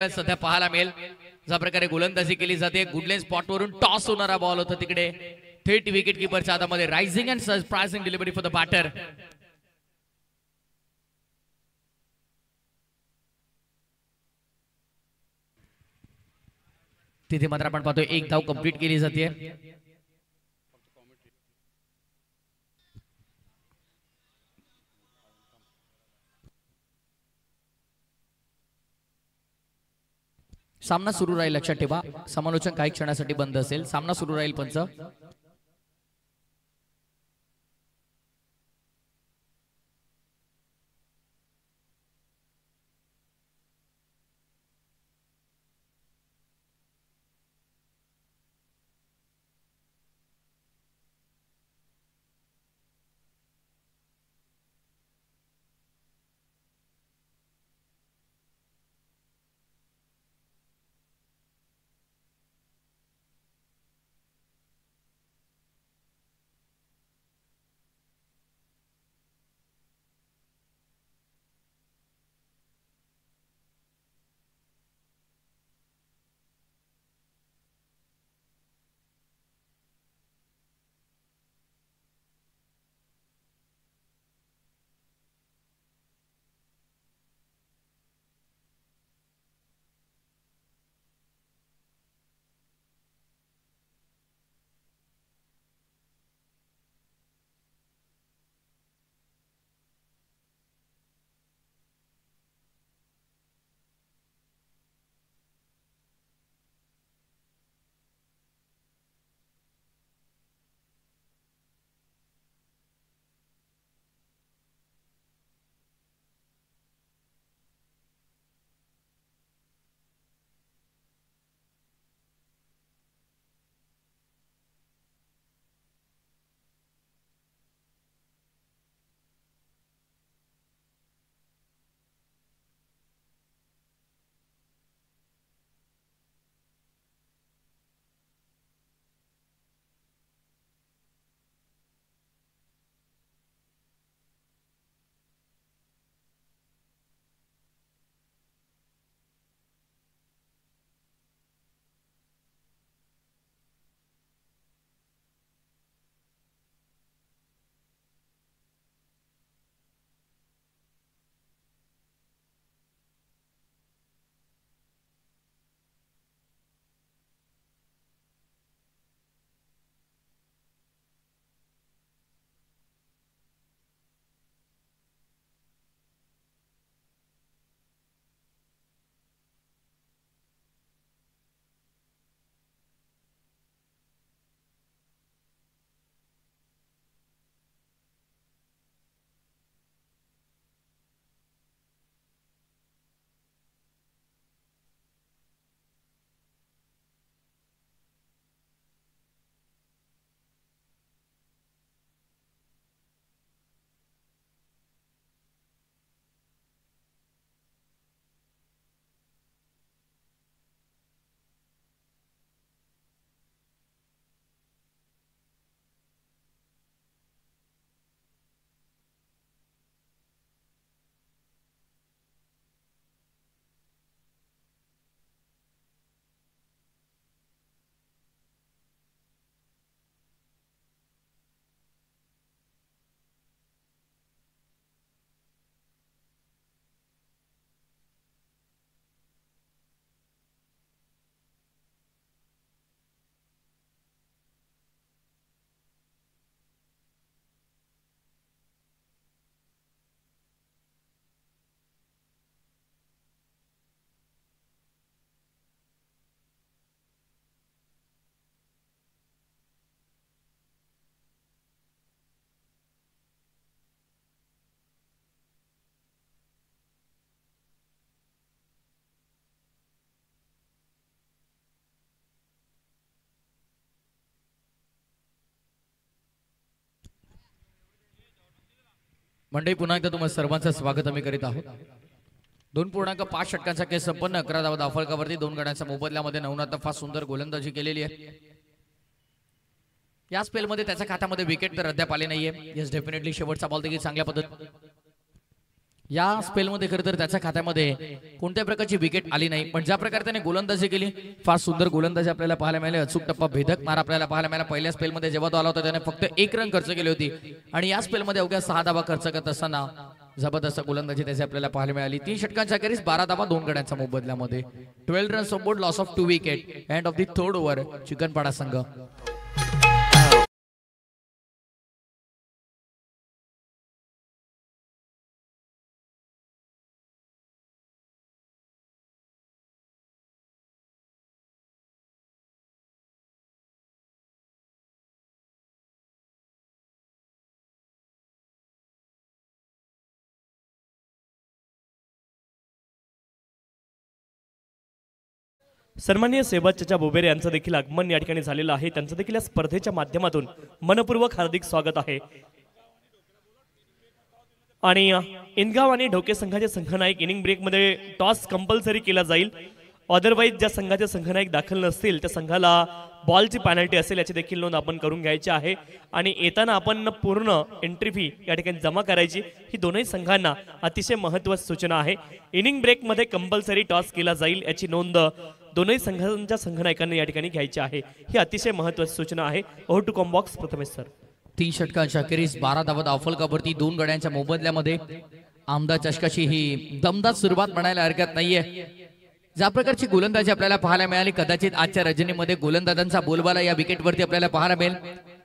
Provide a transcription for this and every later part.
सध्या पाहायला मिळेल ज्या प्रकारे गोलंदाजी केली जाते. गुडलेन स्पॉट वरून टॉस होणारा बॉल होता तिकडे थेट विकेट कीपरच्या हातामध्ये. Rising and surprising delivery for the batter. तिथे मात्र आपण पाहतोय एक धाव कंप्लीट केली जाते. सामना सुरू राहील, लक्षात ठेवा. समालोचन काही क्षणासाठी बंद असेल. सामना सुरू राहील. पंच मंडळी, पुन्हा एकदा तुम्हाला सर्वांचं स्वागत आम्ही करीत आहोत. 2.5 षटकांचा खेळ संपन्न. 11 धावा धावफलकावरती 2 गड्यांच्या मोबदल्यामध्ये नवनाथ फार सुंदर गोलंदाजी केलेली आहे. या स्पेलमध्ये त्याच्या खात्यामध्ये विकेट तर अद्याप आले नाहीये. येस, डेफिनेटली शेवटचा बॉल देखील चांगल्या पद्धत या स्पेलमध्ये खरं तर त्याच्या खात्यामध्ये कोणत्या प्रकारची विकेट आली नाही, पण ज्या प्रकारे त्याने गोलंदाजी केली फार सुंदर गोलंदाजी आपल्याला पाहायला मिळाली. अचूक टप्पा भेदक मार आपल्याला पाहायला मिळाला. पहिल्या स्पेलमध्ये जेव्हा तो आला होता त्याने फक्त 1 रन खर्च केली होती आणि या स्पेलमध्ये अवघ्या 6 धावा खर्च करत असताना जबरदस्त गोलंदाजी त्याची आपल्याला पाहायला मिळाली. 3 षटकांच्या अखेरीस 12 धावा 2 गड्यांच्या मोबदल्यामध्ये 12 runs on board, loss of 2 wicket. End of the third over. Chikanpada संघ सन्माननीय सेबाचच्या बोबेरे यांचं देखील आगमन या ठिकाणी झालेलं आहे. त्यांचं देखील या स्पर्धेच्या माध्यमातून मनपूर्वक हार्दिक स्वागत आहे. आणि इनगाव आणि ढोके संघाचे संघनायक इनिंग ब्रेकमध्ये टॉस कंपल्सरी केला जाईल. अदरवाईज ज्या संघाचे संघनायक दाखल नसतील त्या संघाला बॉलची पेनल्टी असेल याची देखील नोंद आपण करून घ्यायची आहे. आणि येताना आपण पूर्ण एंट्री फी या ठिकाणी जमा करायची. ही दोन्ही संघांना अतिशय महत्त्वाची सूचना आहे. इनिंग ब्रेकमध्ये कंपल्सरी टॉस केला जाईल याची नोंद दोन्ही संघांच्या संघनायकांनी या ठिकाणी घ्यायची आहे. ही अतिशय महत्त्वाची सूचना आहे. Over to combox Prathamesh sir. 3 षटकांच्या अखेरीस 12 धावा अफलकावरती 2 गड्यांच्या मोबदल्यामध्ये आमदार चषकाची ही दमदार सुरुवात म्हणायला हरकत नाहीये. ज्या प्रकारची गोलंदाजी आपल्याला पाहायला मिळाली कदाचित आजच्या रजनीमध्ये गोलंदाजांचा बोलबाला या विकेटवरती आपल्याला पाहायला मिळेल.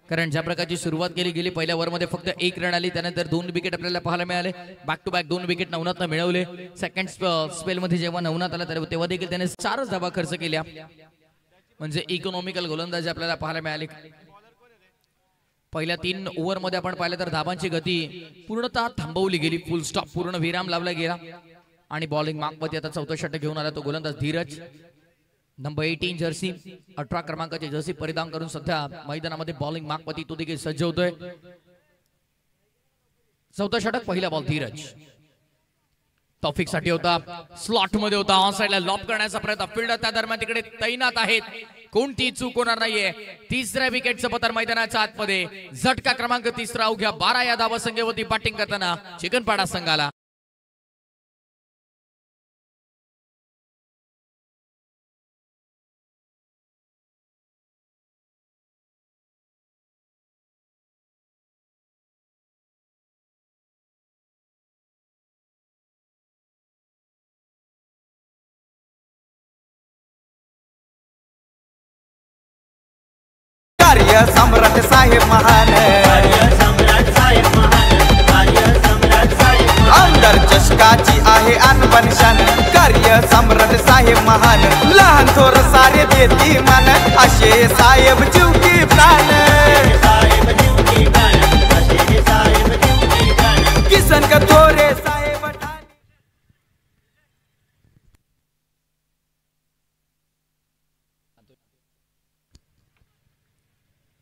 कारण ज्या प्रकारची सुरुवात केली पहिल्या ओव्हरमध्ये फक्त 1 रन आली, त्यानंतर 2 विकेट आपल्याला पाहायला मिळाले. बॅक टू बॅक 2 विकेट नवनाथनं मिळवले. सेकंड स्पेलमध्ये जेव्हा नवनाथ आला तेव्हा देखील त्याने 4 धावा खर्च केल्या. म्हणजे इकॉनॉमिकल गोलंदाजी आपल्याला पाहायला मिळाली. पहिल्या 3 ओव्हरमध्ये आपण पाहिलं तर धाबांची गती पूर्णतः थांबवली गेली. फुल स्टॉप पूर्ण विराम लावला गेला. आणि बॉलिंग मार्कमध्ये आता 4थं षटक घेऊन आला तो गोलंदाज धीरज. नंबर 18 जर्सी 18 क्रमांकाची जर्सी परिधान करून सध्या मैदानामध्ये बॉलिंग मार्कमध्ये तो देखील सज्ज होतोय. 4थं षटक पहिला बॉल धीरज टॉपिक साठी होता. स्लॉट मध्ये होता. ऑन साइडला लॉप करण्याचा प्रयत्न. फिल्डर त्या दरम्यान तिकडे तैनात आहेत. कोणती चूक होणार नाहीये. 3ऱ्या विकेटचं पतर मैदानाच्या आतमध्ये. झटका क्रमांक 3 अवघ्या 12 या धावा संख्येवरती बॅटिंग करताना चिकनपाडा संघाला. सम्राट साहेब महान, आमदार चषकाची आहे अनबन शान. कार्य सम्राट साहेब महान, लहान थोर सारे देती मान. असे साहेब जीव की प्राण, किसन का थोरे साहेब.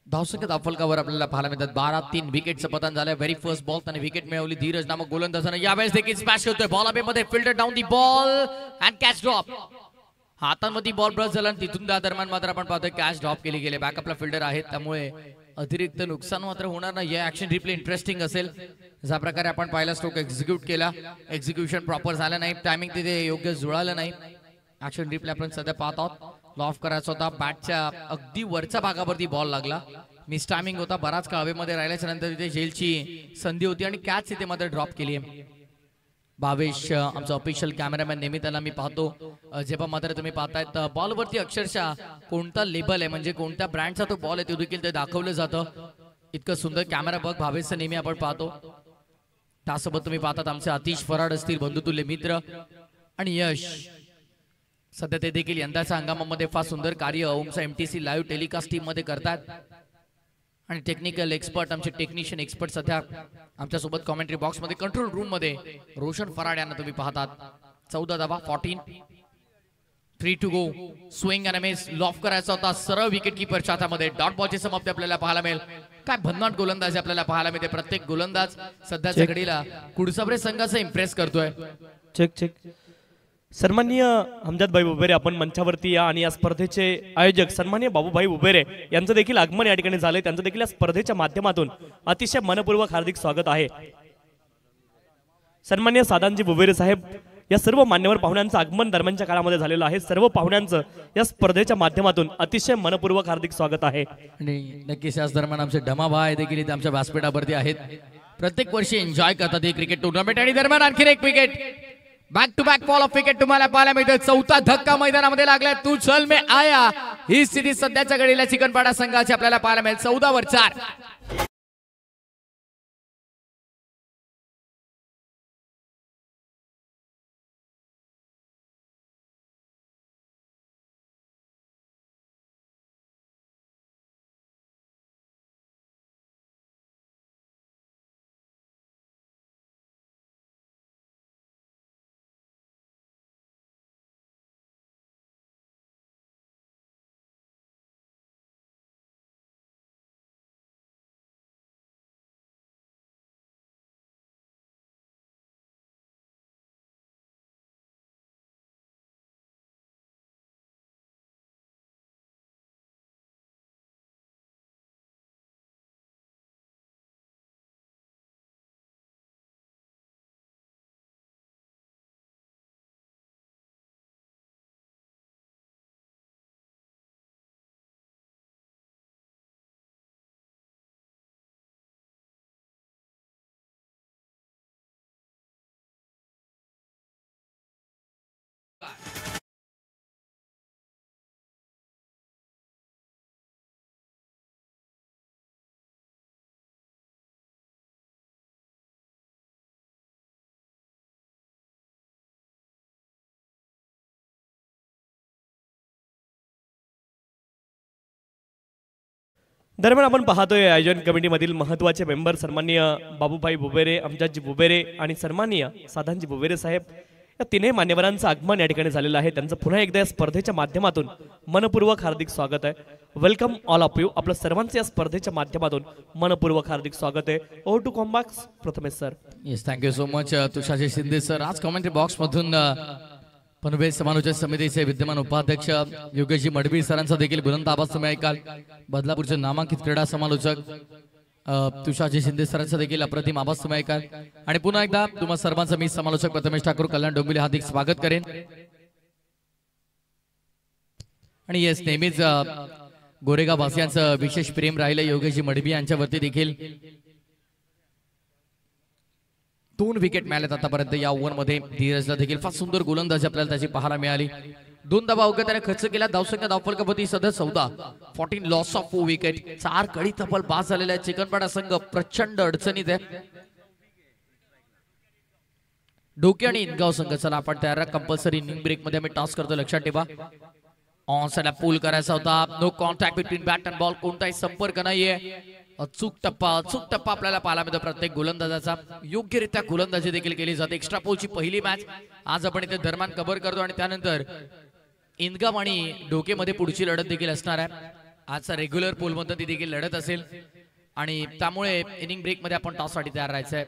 धावसंख्येत अफलकावर आपल्याला पाहायला मिळतात. 12-3 विकेटचं पतन झालं. व्हेरी फर्स्ट बॉल त्याने विकेट मिळवली. धीरज नामक गोलंदाजाने यावेळेस देखील स्मॅश होतोय. बॉल अवेमध्ये fielder down the ball and catch drop. हातांमध्ये बॉल ब्रश झाला आणि तिथून त्या दरम्यान मात्र आपण पाहतोय कॅच ड्रॉप केली गेली. बॅकअपला फिल्डर आहेत त्यामुळे अतिरिक्त नुकसान मात्र होणार नाही. ऍक्शन रिप्ले इंटरेस्टिंग असेल. ज्या प्रकारे आपण पाहिला स्ट्रोक एक्झिक्यूट केला, एक्झिक्युशन प्रॉपर झालं नाही, टायमिंग तिथे योग्य जुळालं नाही. ऍक्शन रिप्ले आपण सध्या पाहत आहोत. लॉफ करायचा होता. बॅटच्या अगदी वरच्या भागावरती बॉल लागला. मिस टायमिंग होता. बराच काळ हवेमध्ये राहिल्याच्या नंतर तिथे झेलची संधी होती आणि कॅच तिथे मात्र ड्रॉप केली आहे. भावेश आमचा ऑफिशियल कॅमेरामॅन नेहमी त्याला मी पाहतो. जेव्हा मात्र तुम्ही पाहतायत बॉलवरती अक्षरशः कोणता लेबल आहे म्हणजे कोणत्या ब्रँडचा तो बॉल आहे ते देखील ते दाखवलं जातं. इतकं सुंदर कॅमेरा बघ भावेशचं नेहमी आपण पाहतो. त्यासोबत तुम्ही पाहतात आमचे आतिश फराड असतील, बंधुतुल्य मित्र आणि यश. सध्या ते देखील यंदाच्या हंगामामध्ये फार सुंदर कार्य ओमचा एमटीसी लाईव्ह टेलिकास्ट टीम मध्ये करतात. आणि टेक्निकल एक्सपर्ट आमचे टेक्निशियन एक्सपर्ट सध्या आमच्या सोबत कमेंट्री बॉक्स मध्ये कंट्रोल रूम मध्ये रोशन फराड यांना तुम्ही पाहतात. 14 धावा 14 3 to go. Swing and miss. Loft करायचा होता. सरळ विकेट कीपरच्या हातामध्ये. डॉट बॉलची समाप्ती आपल्याला पाहायला मिळेल. काय भन्नाट गोलंदाजी आपल्याला पाहायला मिळते. प्रत्येक गोलंदाज सध्याच्या घडीला कुडसबरे संघाचं इम्प्रेस करतोय. Check check. सन्माननीय हमजादभाई उबेरे आपण मंचावरती या आणि या स्पर्धेचे आयोजक सन्माननीय बाबूभाई उबेरे यांचं देखील आगमन या ठिकाणी झाले. त्यांचं देखील या स्पर्धेच्या माध्यमातून अतिशय मनपूर्वक हार्दिक स्वागत आहे. सन्मान्य सादांजी बुबेरे साहेब या सर्व मान्यवर पाहुण्यांचं आगमन दरम्यानच्या काळामध्ये झालेलं आहे. सर्व पाहुण्यांचं या स्पर्धेच्या माध्यमातून अतिशय मनपूर्वक हार्दिक स्वागत आहे. आणि नक्कीच याच दरम्यान आमचे डमाभाई देखील इथे आमच्या व्यासपीठावरती आहेत. प्रत्येक वर्षी एन्जॉय करतात ही क्रिकेट टुर्नामेंट. आणि दरम्यान आणखी एक wicket, back to back fall of wicket तुम्हाला पाहायला मिळतं. चौथा धक्का मैदानामध्ये लागलाय. तू चल में आया ही स्थिती सध्याच्या घडीला चिकनपाडा संघाची आपल्याला पाहायला मिळेल. 14 वर 4. दरम्यान आपण पाहतोय आयोजन कमिटीमधील महत्त्वाचे मेंबर सन्माननीय बाबूभाई बुबेरे, अमजादजी बुबेरे आणि सन्माननीय साधांजी बुबेरे साहेब या तीनही मान्यवरांचं आगमन या ठिकाणी झालेलं आहे. त्यांचं पुन्हा एकदा या स्पर्धेच्या माध्यमातून मनपूर्वक हार्दिक स्वागत आहे. Welcome all of you. आपलं सर्वांचं या स्पर्धेच्या माध्यमातून मनपूर्वक हार्दिक स्वागत आहे. ओव्हर टू कॉम्बॅक्स Prathamesh sir. Yes, thank you so much Tusharji Shinde sir. आज कॉमेंट्री बॉक्स मधून पनवेल समालोचक समितीचे विद्यमान उपाध्यक्ष योगेशजी मडवी सरांचा देखील बुलंद आवाज तुम्ही ऐकाल. बदलापूरचे नामांकित क्रीडा समालोचक तुषारजी शिंदे सरांचा देखील अप्रतिम आवाज तुम्ही ऐकाल. आणि पुन्हा एकदा तुम्हा सर्वांचं मी समालोचक प्रथमेश ठाकूर कल्याण डोंबिवली हार्दिक स्वागत करेन. आणि येस, नेहमीच गोरेगाव वासियांचं विशेष प्रेम राहिलं योगेशजी मडवी यांच्यावरती देखील. 2 विकेट मिळाल्यात आतापर्यंत या ओव्हरमध्ये. धीरजला देखील फार सुंदर गोलंदाजी आपल्याला त्याची पाहायला मिळाली. 2 धावा अवघ्या त्याने खर्च केला. धावसंख्या धावफलकापती सध्या 14. 14 लॉस ऑफ 4 विकेट. 4 कडी तब्बल पास झालेला आहे. चिकनपाडा संघ प्रचंड अडचणीत आहे. डोके आणि इनगाव संघ. चला आपण तयार. कंपल्सरी इनिंग ब्रेक मध्ये आम्ही टॉस करतो, लक्षात ठेवा. ऑन साइडला पूल करायचा होता. No contact between bat and ball. कोणताही संपर्क नाहीये. अचूक टप्पा आपल्याला पाहायला मिळतो प्रत्येक गोलंदाजाचा. योग्यरित्या गोलंदाजी देखील केली जाते. एक्स्ट्रा पोलची पहिली मॅच आज आपण इथे दरम्यान कव्हर करतो. आणि त्यानंतर इनगाम आणि डोकेमध्ये पुढची लढत देखील असणार आहे. आजचा रेग्युलर पोल मध्ये ती देखील लढत असेल. आणि त्यामुळे इनिंग ब्रेक मध्ये आपण टॉस साठी तयार राहायचंय.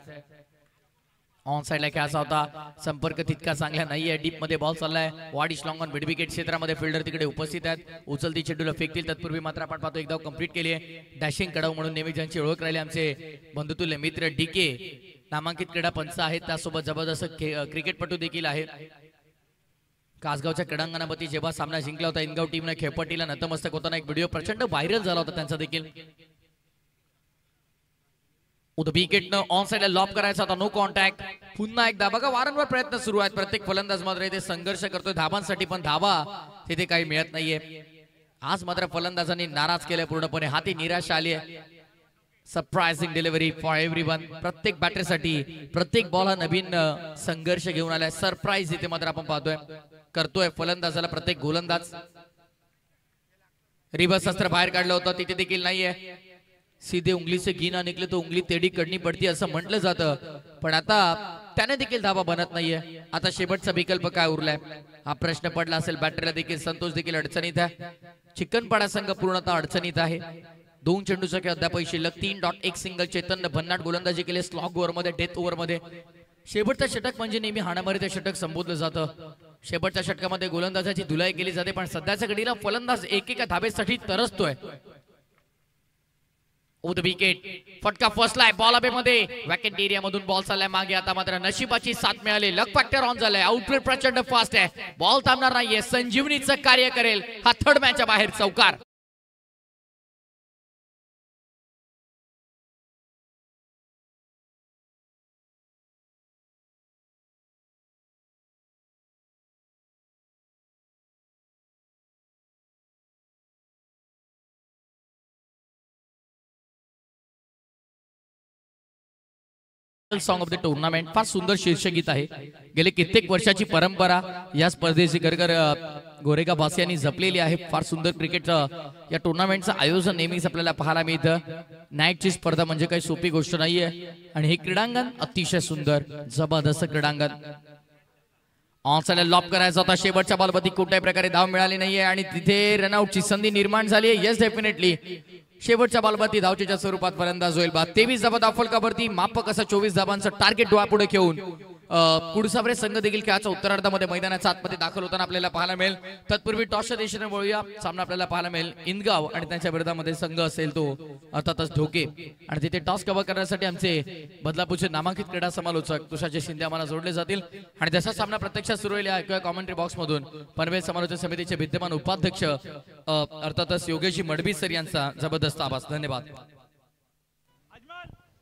ऑन साइडला खेळायचा होता. संपर्क तितका चांगला नाहीये. डीप मध्ये बॉल चाललाय. वाडिश लॉंग ऑन मिड विकेट क्षेत्रामध्ये फिल्डर तिकडे उपस्थित आहेत. उचलती चेंडूला फेकतील. तत्पूर्वी मात्र आपण पाहतो एकदा कंप्लीट केली आहे. डॅशिंग कडव म्हणून नेहमी ज्यांची ओळख राहिली आमचे बंधुतुल्य मित्र डीके नामांकित क्रीडा पंच आहेत. त्यासोबत जबरदस्त क्रिकेटपटू देखील आहेत. कासगावच्या क्रीडांगणावरती जेव्हा सामना जिंकला होता इनगाव टीमने खेळपट्टीला नतमस्तक होताना एक व्हिडिओ प्रचंड व्हायरल झाला होता त्यांचा देखील. विकेटनं ऑन साइडला लॉब करायचा होता. No contact. पुन्हा एकदा बघा वारंवार प्रयत्न सुरू आहेत. प्रत्येक फलंदाज मात्र इथे संघर्ष करतोय धावांसाठी, पण धावा तिथे काही मिळत नाहीये. आज मात्र फलंदाजांनी नाराज केलंय पूर्णपणे. हाती निराशा आली आहे. Surprising delivery for everyone. प्रत्येक बॅटरसाठी प्रत्येक बॉल हा नवीन संघर्ष घेऊन आलाय. सरप्राईज इथे मात्र आपण पाहतोय करतोय फलंदाजाला प्रत्येक गोलंदाज. रिव्हर्स अस्त्र बाहेर काढलं होतं तिथे देखील नाहीये. सीधे उंगली से घी ना निकले तो उंगली तेडी कडनी पडती असं म्हटलं जातं, पण आता त्याने देखील धावा बनत नाहीये. आता शेवटचा विकल्प काय उरलाय हा प्रश्न पडला असेल. बॅटरीला देखील संतोष देखील अडचणीत आहे. चिकनपाडा संघ पूर्णतः अडचणीत आहे. 2 चेंडूचा खेळ अद्याप शिल्लक. 3.1 सिंगल. चेतन भन्नाट गोलंदाजी केली स्लॉग ओव्हर मध्ये, डेथ ओव्हर मध्ये. शेवटचा षटक म्हणजे नेहमी हाणामारीचं षटक संबोधलं जातं. शेवटच्या षटकामध्ये गोलंदाजाची धुलाई केली जाते, पण सध्याच्या घडीला फलंदाज एकेका धाबेसाठी तरसतोय. Over the wicket. फटका फसलाय बॉल मध्ये वॅकेंट एरिया मधून बॉल चाललाय मागे. आता मात्र नशिबाची साथ मिळाली. लक फॅक्टर ऑन झालाय. आउटफील्ड प्रचंड फास्ट आहे. बॉल थांबणार नाहीये. संजीवनीचं कार्य करेल हा थर्ड मॅचच्या बाहेर चौकार. सॉन्ग ऑफ द टुर्नामेंट फार सुंदर शीर्षगीत आहे. गेले कित्येक वर्षाची परंपरा या स्पर्धेची खरखर गोरेगाव वासियांनी जपलेली आहे. फार सुंदर क्रिकेट या टुर्नामेंटचं आयोजन नेहमीच आपल्याला पाहायला मिळतं. नाईटची स्पर्धा म्हणजे काही सोपी गोष्ट नाहीये आणि हे क्रीडांगण अतिशय सुंदर जबरदस्त क्रीडांगण. ऑनसाइड लॉप करायचा होता. शेवटच्या बॉलवरती कुठल्याही प्रकारे धाव मिळाली नाहीये आणि तिथे रनआउटची संधी निर्माण झाली आहे. येस डेफिनेटली शेवटच्या बॉलवरती धावचीच्या स्वरूपात फलंदाज होईल. 23 धावा धावफलकावरती मापक असं 24 धावांचं टार्गेट डोळ्यापुढे घेऊन कुडसावरे संघ देखील खेळाच्या उत्तरार्धामध्ये मैदानाच्या आतमध्ये दाखल होताना आपल्याला पाहायला मिळेल. तत्पूर्वी टॉसच्या दिशेने वळूया. सामना आपल्याला पाहायला मिळेल इंदगाव आणि त्यांच्या विरोधामध्ये संघ असेल तो अर्थातच ढोके. आणि तिथे टॉस कव्हर करण्यासाठी आमचे बदलापूरचे नामांकित क्रीडा समालोचक तुषारजी शिंदे आम्हाला जोडले जातील आणि त्याचा सामना प्रत्यक्षात सुरू होईल ऐकूया कॉमेंट्री बॉक्स मधून पनवेल समालोचन समितीचे विद्यमान उपाध्यक्ष अर्थातच योगेशजी मडबी सर यांचा जबरदस्त आभास. धन्यवाद.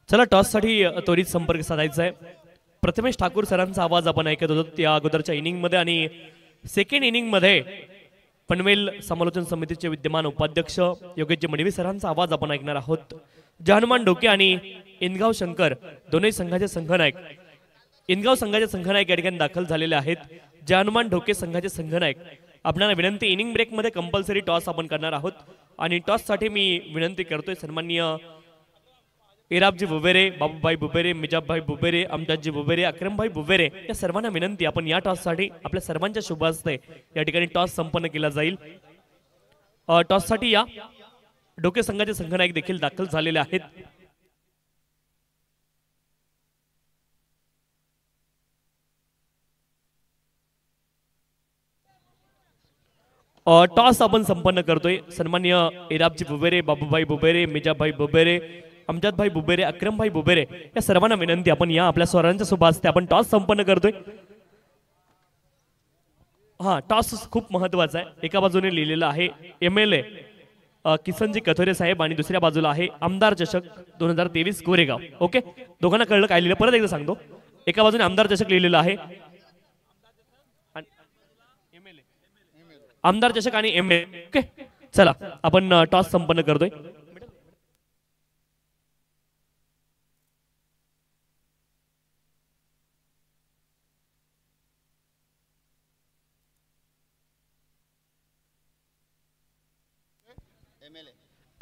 चला टॉस साठी त्वरित संपर्क साधायचा आहे. प्रथमेश ठाकूर सरांचा आवाज आपण ऐकत होतो त्या अगोदरच्या इनिंग मध्ये आणि सेकंड इनिंग मध्ये पनवेल समालोचन समितीचे विद्यमान उपाध्यक्ष योगेशजी मडवी सरांचा आवाज आपण ऐकणार आहोत. हनुमान ढोके आणि इनगाव शंकर दोन्ही संघाचे संघनायक इनगाव संघाचे संघनायक या ठिकाणी दाखल झालेले आहेत. हनुमान ढोके संघाचे संघनायक आपल्याला विनंती इनिंग ब्रेक मध्ये कंपल्सरी टॉस आपण करणार आहोत आणि टॉस साठी मी विनंती करतोय सन्माननीय इराबजी बुबेरे, बाबूभाई बुबेरे, मिजाबभाई बुबेरे, अमजादजी बुबेरे, अक्रमभाई बुबेरे या सर्वांना विनंती आपण या टॉस साठी आपल्या सर्वांच्या शुभ हस्ते या ठिकाणी टॉस संपन्न केला जाईल. टॉस साठी या ढोके संघाचे संघनायक देखील दाखल झालेले आहेत. टॉस आपण संपन्न करतोय. सन्माननीय इराबजी बुबेरे, बाबूभाई बुबेरे, मिजाबभाई बुबेरे, अमजादभाई बुबेरे, अक्रमभाई बुबेरे या सर्वांना विनंती आपण या आपल्या स्वरांच्या शुभ हस्ते आपण टॉस संपन्न करतोय. हा टॉस खूप महत्वाचा आहे. एका बाजूने लिहिलेलं आहे MLA किसनजी कथोरे साहेब आणि दुसऱ्या बाजूला आहे आमदार चषक 2023 गोरेगाव. ओके, दोघांना कळलं काय लिहिलं परत एकदा सांगतो. एका बाजूने आमदार चषक लिहिलेलं आहे आमदार चषक आणि MLA. ओके चला आपण टॉस संपन्न करतोय.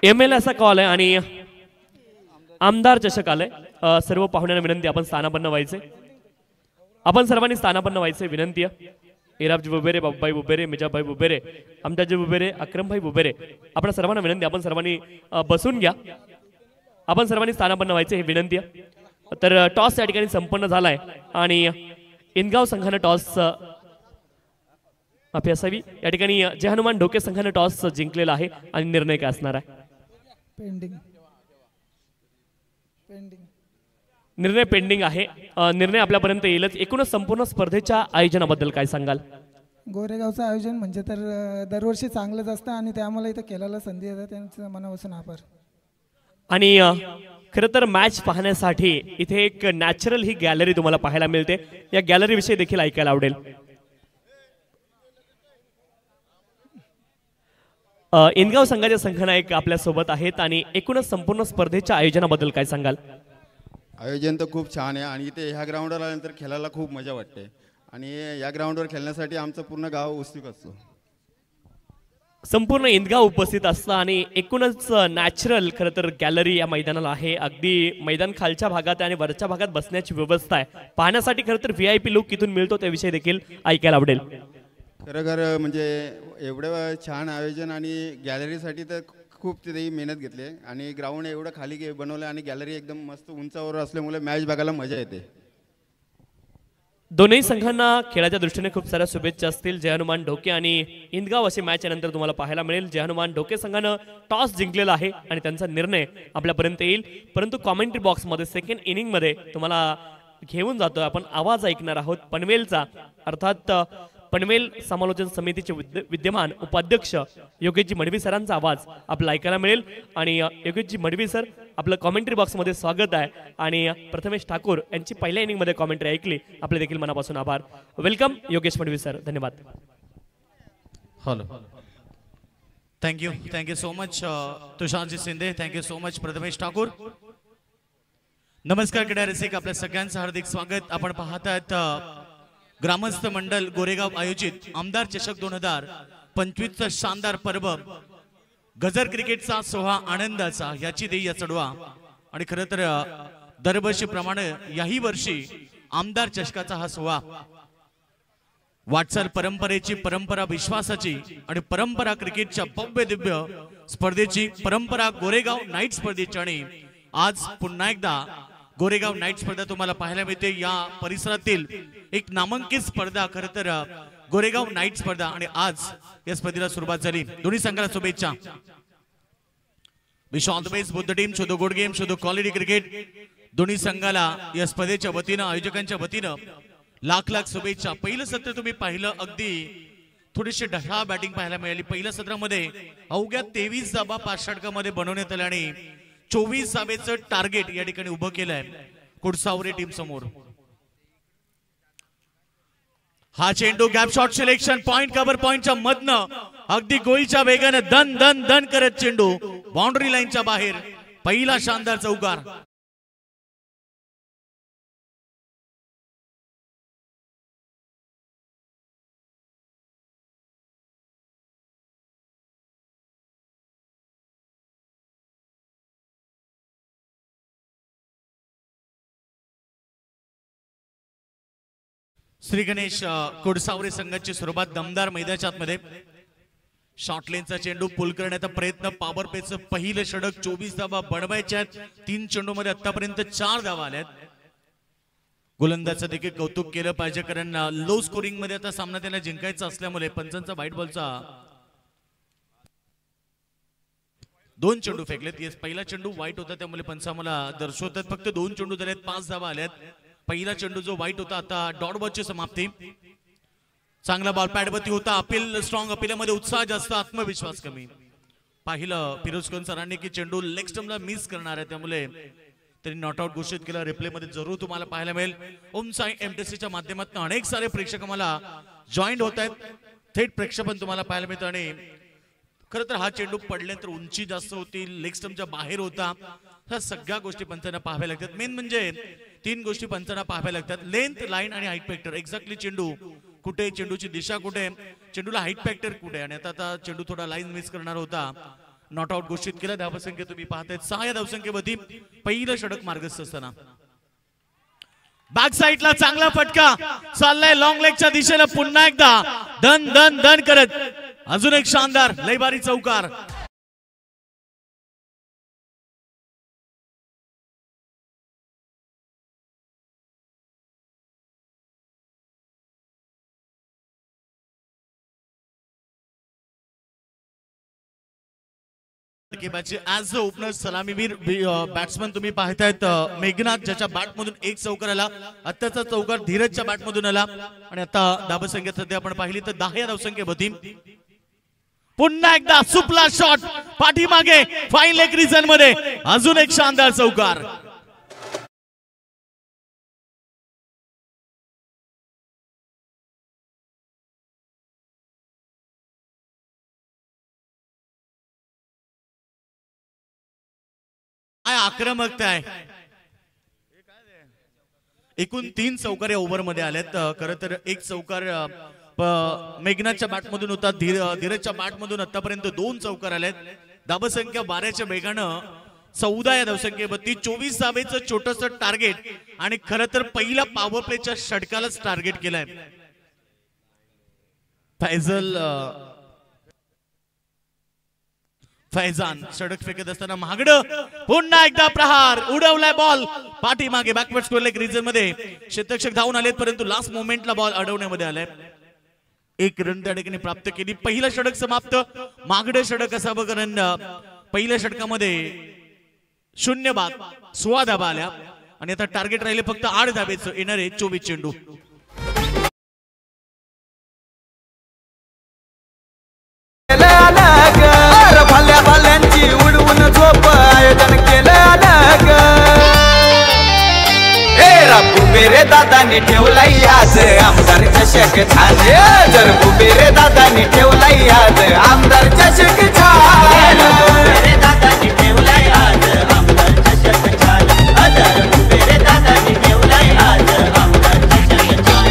MLA असा कॉल आहे आणि आमदार चषक आलाय. सर्व पाहुण्यांना विनंती आपण स्थानापन्न व्हायचे. आपण सर्वांनी स्थानापन्न व्हायचे विनंती आहे. इराबजी बुबेरे, बाबूभाई बुबेरे, मिजाबभाई बुबेरे, अमजादजी बुबेरे, अक्रमभाई बुबेरे आपण सर्वांना विनंती आपण सर्वांनी बसून घ्या. आपण सर्वांनी स्थानापन्न व्हायचे ही विनंती आहे. तर टॉस या ठिकाणी संपन्न झालाय आणि इनगाव संघाने टॉस माफी असावी या ठिकाणी हनुमान ढोके संघाने टॉस जिंकलेला आहे आणि निर्णय काय असणार आहे. निर्णय पेंडिंग आहे. निर्णय आपल्यापर्यंत येईलच. एकूणच संपूर्ण स्पर्धेच्या आयोजनाबद्दल काय सांगाल. गोरेगावचं आयोजन म्हणजे तर दरवर्षी चांगलंच असतं आणि ते आम्हाला इथं केलेला संधी आहे त्यांचं मनापासून आभार. आणि खरं तर मॅच पाहण्यासाठी इथे एक नॅचरल ही गॅलरी तुम्हाला पाहायला मिळते. या गॅलरी विषयी देखील ऐकायला आवडेल. इनगाव संघाचे संघनायक आपल्या सोबत आहेत आणि एकूणच संपूर्ण स्पर्धेच्या आयोजनाबद्दल काय सांगाल. आयोजन तर खूप छान आहे आणि इथे ह्या ग्राउंडवर आल्यानंतर खेळायला खूप मजा वाटते आणि या ग्राउंडवर खेळण्यासाठी आमचं पूर्ण गाव उत्सुक असतो. संपूर्ण इनगाव उपस्थित असतं आणि एकूणच नॅचरल खरं तर गॅलरी या मैदानाला आहे. अगदी मैदान खालच्या भागात आणि वरच्या भागात बसण्याची व्यवस्था आहे. पाहण्यासाठी खरं तर VIP लुक इथून मिळतो त्याविषयी देखील ऐकायला आवडेल. खरं म्हणजे एवढं छान आयोजन आणि गॅलरीसाठी तर खूप तिथे मेहनत घेतली आणि ग्राउंड एवढं खाली बनवलं आणि गॅलरी एकदम मस्त उंचावर असल्यामुळे मॅच बघायला मजा येते. दोन्ही संघांना खेळाच्या दृष्टीने खूप साऱ्या शुभेच्छा असतील. जय हनुमान ढोके आणि इंदगाव अशी मॅच यानंतर तुम्हाला पाहायला मिळेल. जय हनुमान ढोके संघानं टॉस जिंकलेला आहे आणि त्यांचा निर्णय आपल्यापर्यंत येईल. परंतु कॉमेंट्री बॉक्समध्ये सेकंड इनिंगमध्ये तुम्हाला घेऊन जातो आपण आवाज ऐकणार आहोत पनवेलचा, अर्थात पनवेल समालोचन समितीचे विद्यमान उपाध्यक्ष योगेशजी मडवी सरांचा आवाज आपल्याला ऐकायला मिळेल. आणि योगेशजी मडवी सर, आपलं कॉमेंट्री बॉक्समध्ये स्वागत आहे. आणि प्रथमेश ठाकूर यांची पहिल्या इनिंगमध्ये कॉमेंट्री ऐकली, आपले देखील मनापासून आभार. वेलकम योगेश मडवी सर, धन्यवाद. Hello, thank you so much Tusharji Shinde, thank you so much Prathamesh Thakur. नमस्कार क्रीडा रसिक, आपल्या सगळ्यांचं हार्दिक स्वागत. आपण पाहत आहात ग्रामस्थ मंडल गोरेगाव आयोजित आमदार चषक 2025चा शानदार पर्व, गजर क्रिकेटचा सोहळा आनंदाचा, याची देई या चढवा. आणि खरं तर दरवर्षीप्रमाणे याही वर्षी आमदार चषकाचा हा सोहळा वाटचाल परंपरेची, परंपरा विश्वासाची आणि परंपरा क्रिकेटच्या भव्य दिव्य स्पर्धेची, परंपरा गोरेगाव नाईट स्पर्धेची. आणि आज पुन्हा एकदा गोरेगाव नाईट स्पर्धा तुम्हाला पाहायला मिळते. या परिसरातील एक नामांकित स्पर्धा खरं तर गोरेगाव नाईट स्पर्धा, आणि आज या स्पर्धेला सुरुवात झाली. दोन्ही संघाला शुभेच्छा. Wish all the best both the team. Show the good game, show the quality cricket. दोन्ही संघाला या स्पर्धेच्या वतीनं, आयोजकांच्या वतीनं लाख लाख शुभेच्छा. पहिलं सत्र तुम्ही पाहिलं, अगदी थोडीशी ढळा बॅटिंग पाहायला मिळाली. पहिल्या सत्रामध्ये अवघ्या 23 धावा 5 षटकामध्ये बनवण्यात आल्या आणि 24 धावेचं टार्गेट या ठिकाणी उभं केलंय कुडसावरे टीम समोर. हा चेंडू gap shot selection, point cover पॉइंटच्या मधनं अगदी गोळीच्या वेगाने दन दन दन करत चेंडू बाउंड्री लाईनच्या बाहेर. पहिला शानदार चौकार. श्री गणेश कुडसावरे संघाची सुरुवात दमदार मैदानाच्या आतमध्ये. शॉर्ट लेनचा चेंडू पुल करण्याचा प्रयत्न, पॉवर पेचं पहिलं षटक, 24 धावा बनवायच्या. 3 चेंडूमध्ये आतापर्यंत 4 धावा आल्यात. गोलंदाजचं देखील कौतुक केलं पाहिजे, कारण लो स्कोरिंग मध्ये आता सामना त्यांना जिंकायचा असल्यामुळे पंचांचा व्हाईट बॉलचा 2 चेंडू फेकलेत. पहिला चेंडू व्हाईट होता त्यामुळे पंच आम्हाला दर्शवतात फक्त 2 चेंडू झालेत, 5 धावा आल्यात. पहिला चेंडू जो व्हाईट होता, आता डॉट बॉलची समाप्ती. चांगला बॉल पॅडवरती होता. अपील स्ट्रॉंग, अपिलामध्ये उत्साह जास्त, आत्मविश्वास कमी. पाहिलं फिरोज खान सरांनी की चेंडू लेग स्टंपला मिस करणार आहे, त्यामुळे त्यांनी नॉट आउट घोषित केलं. रिप्ले मध्ये जरूर तुम्हाला पाहायला मिळेल. ओम साई एमटीसीच्या माध्यमातून अनेक सारे प्रेक्षक आम्हाला जॉईन होत आहेत. थेट प्रेक्षेपण तुम्हाला पाहायला मिळतं. आणि खरं तर हा चेंडू पडल्यानंतर उंची जास्त होती, लेग स्टंपच्या बाहेर होता. ह्या सगळ्या गोष्टी पंचांना पाहाव्या लागतात. मेन म्हणजे 3 गोष्टी पंचांना पाहाव्या लागतात: लेंथ, लाईन आणि हाईट फॅक्टर. एक्झॅक्टली चेंडू कुठे, चेंडूची दिशा कुठे, चेंडूला हाईट फॅक्टर कुठे. आणि आता चेंडू थोडा लाईन मिस करणार होता. नॉट आउट घोषित केलं. धावसंख्या तुम्ही पाहतायत 6 या धावसंख्येवरती पहिलं षटक मार्गस्थ असताना. बॅक साईडला चांगला फटका चाललाय लॉंग लेगच्या दिशेला. पुन्हा एकदा दन दन दन करत अजून एक शानदार लयबारी चौकार. ऍज अ ओपनर सलामीवीर बॅट्समन तुम्ही पाहतायत मेघनाथ, ज्याच्या बॅट मधून एक चौकार आला. आत्ताचा चौकार धीरजच्या बॅट मधून आला. आणि आता धावसंख्या सध्या आपण पाहिली तर 10 या धावसंख्येवरती. पुन्हा एकदा सुपला शॉट पाठीमागे फाईन लेग रिजन मध्ये अजून एक शानदार चौकार. आक्रमकता आहे. एकूण 3 चौकार या ओव्हर मध्ये आलेत. खरं तर एक चौकार मेघनाथच्या बॅट मधून होता, धीरजच्या बॅट मधून आतापर्यंत 2 चौकार आलेत. धावसंख्या 12च्या वेगानं 14 या धावसंख्येवरती. 24 धावेचं छोटस टार्गेट आणि खरं तर पहिला पॉवर प्लेच्या षटकालाच टार्गेट केलाय. फैजल फैजान षटक फेकत असताना महागडं पुन्हा एकदा प्रहार उडवलाय बॉल पाठीमागे बॅकवर्ड स्कोर लेग रिजन मध्ये क्षेत्ररक्षक धावून आलेत परंतु लास्ट मोमेंटला बॉल अडवण्यामध्ये आलाय. एक रन त्या ठिकाणी प्राप्त केली. पहिलं षटक समाप्त. मागडं षटक असावं कारण पहिल्या षटकामध्ये 0 बाद 16 धाबा आल्या आणि आता टार्गेट राहिले फक्त 8 धाबेचं. येणारे 24 चेंडू. भल्या भल्यांची उडवून झोप आयोजन केलं अलग. बुबेरे दादानी ठेवलाई आज आमदार चषक छान. जर बुबेरे दादानी ठेवलाई आज आमदार चषक छान. बुबेरे दादानी ठेवलाई आज आमदार चषक छान. जर बुबेरे दादानी ठेवलाई आज आमदार चषक छान.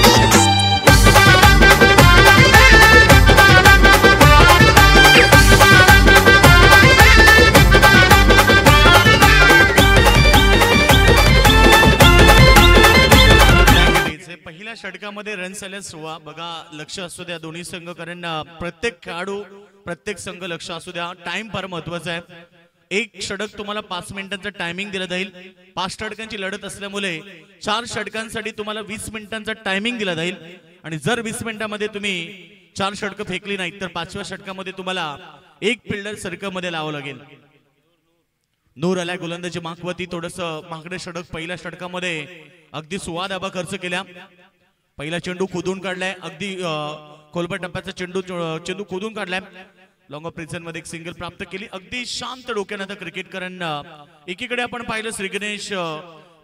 पहिल्या षटकामध्ये रन्स आल्या 16. बघा लक्ष असू द्या दोन्ही संघ कारण प्रत्येक खेळाडू प्रत्येक संघ लक्ष असू द्या. टाइम फार महत्वाचा आहे. एक षटक तुम्हाला 5 मिनिटांचा टायमिंग दिला जाईल. 5 षटकांची लढत असल्यामुळे 4 षटकांसाठी तुम्हाला 20 मिनिटांचा टायमिंग दिला जाईल आणि जर 20 मिनिटांमध्ये तुम्ही 4 षटकं फेकली नाहीत तर 5व्या षटकामध्ये तुम्हाला एक फिल्डर सर्कल मध्ये लावावं लागेल. नूर आलाय गोलंदाजी मागवती. थोडस मागडे षटक पहिल्या षटकामध्ये अगदी 16 धाबा खर्च केल्या. पहिला चेंडू खोदून काढलाय. अगदी खोलबट टप्प्याचा चेंडू खोदून काढलाय. लॉंग ऑफ प्रिझन मध्ये एक सिंगल प्राप्त केली. अगदी शांत डोक्यानं आता क्रिकेट कारण एकीकडे आपण पाहिलं श्री गणेश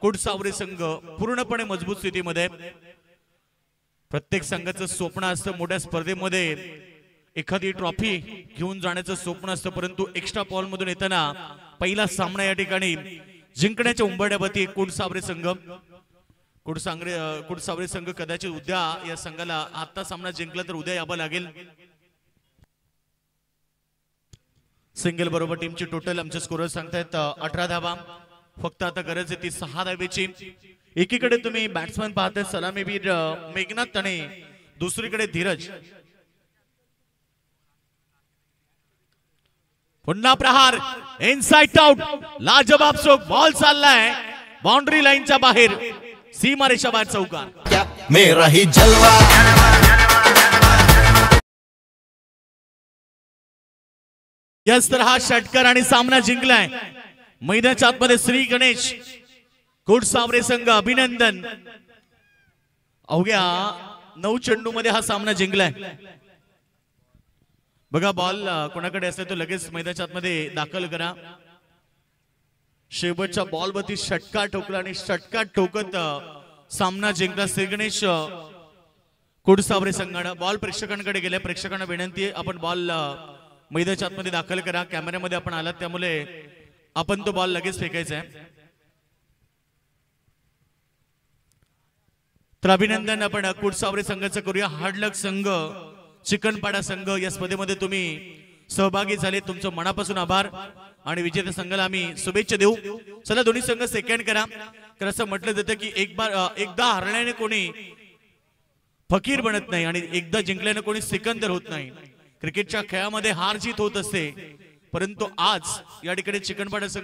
कुडसावरे संघ पूर्णपणे मजबूत स्थितीमध्ये. प्रत्येक संघाचं स्वप्न असतं मोठ्या स्पर्धेमध्ये एखादी ट्रॉफी घेऊन जाण्याचं स्वप्न असतं परंतु एक्स्ट्रा पॉल मधून येताना पहिला सामना या ठिकाणी जिंकण्याच्या उंबरठ्यावरती कुडसावरे संघ. कुडसावरे संघ कदाचित उद्या या संघाला आता सामना जिंकला तर उद्या यावं लागेल. सिंगल बरोबर टीमची टोटल आमचे स्कोरर सांगतायत 18 धावा. फक्त आता गरज आहे ती 6 धावेची. एकीकडे तुम्ही बॅट्समॅन पाहताय सलामीवीर मेघनाथ आणि दुसरीकडे धीरज. पुन्हा प्रहार इनसाइड आउट. लाजवाब स्ट्रोक. बॉल चाललाय बाउंड्री लाईनच्या बाहेर. सीमारेषा बाहेर चौकार. मेरा ही जलवा. यस तर हा षटकार आणि सामना जिंकलाय. मैदानाच्या आतमध्ये श्री गणेश कुडसावरे संघ अभिनंदन. अवघ्या 9 चेंडू मध्ये हा सामना जिंकलाय. बघा बॉल कोणाकडे असेल तो लगेच मैदानाच्या आतमध्ये दाखल करा. शेवटच्या बॉल वरती षटकार ठोकला आणि षटकार ठोकत सामना जिंकला श्री गणेश कुडसावरे संघानं. बॉल प्रेक्षकांकडे गेले. प्रेक्षकांना विनंती आहे आपण बॉल मैदानाच्या आतमध्ये दाखल करा. कॅमेऱ्यामध्ये आपण आलात त्यामुळे आपण तो बॉल लगेच फेकायचा आहे. तर अभिनंदन आपण कुडसावरे संघाचं करूया. हार्ड लक संघ चिकनपाडा संघ या स्पर्धेमध्ये तुम्ही सहभागी झाले. तुमचं मनापासून आभार आणि विजेत्या संघाला आम्ही शुभेच्छा देऊ. चला दोन्ही संघ सेकंड करा. तर असं म्हटलं जातं की एकदा हरण्याने कोणी फकीर बनत नाही आणि एकदा जिंकल्याने कोणी सिकंदर होत नाही. क्रिकेटच्या खेळामध्ये हार जीत होत असते परंतु आज या ठिकाणी चिकनपाडा संघ